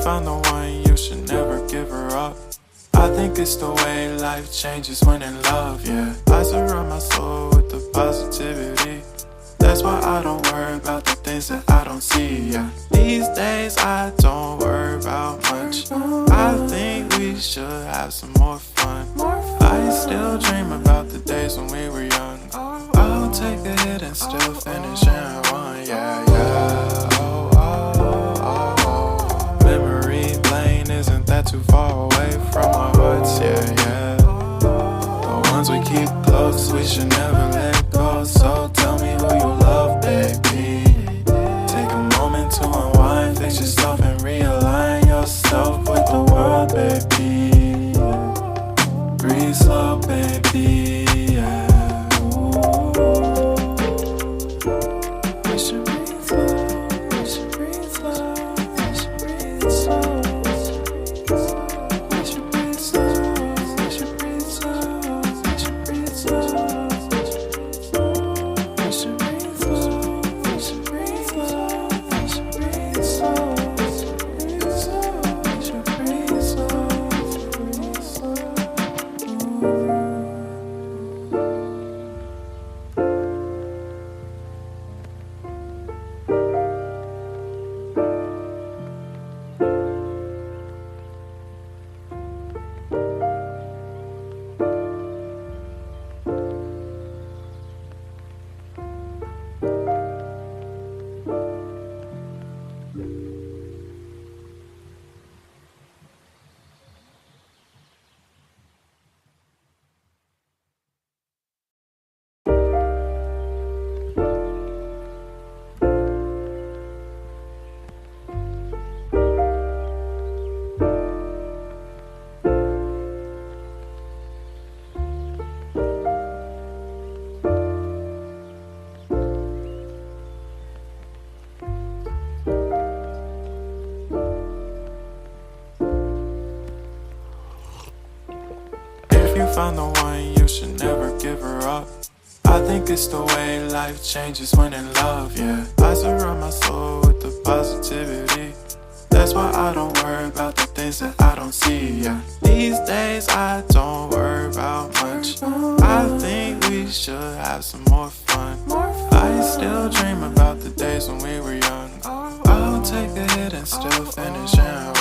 found the one, you should never give her up. I think it's the way life changes when in love, yeah. I surround my soul with the positivity. That's why I don't worry about the things that I don't see, yeah. These days I don't worry about much. I think we should have some more fun. I still dream about the days when we were young. I'll take a hit and still finish in one, yeah, yeah. Oh, oh, oh, oh. Memory lane isn't that too far away from our hearts, yeah, yeah. The ones we keep close, we should never let go. So tell me who you love, baby. Take a moment to unwind, fix yourself and realign yourself with the world, baby. Breathe slow, baby, yeah. We should breathe slow, we should breathe slow, we should breathe slow. We should breathe slow, we should breathe slow, we should breathe slow. We should breathe slow, we should breathe slow, we should breathe slow. We should breathe slow, breathe slow. If you found the one, you should never give her up. I think it's the way life changes when in love, yeah. I surround my soul with the positivity. That's why I don't worry about the things that I don't see, yeah. These days I don't worry about much. I think we should have some more fun. I still dream about the days when we were young. I'll take a hit and still finish in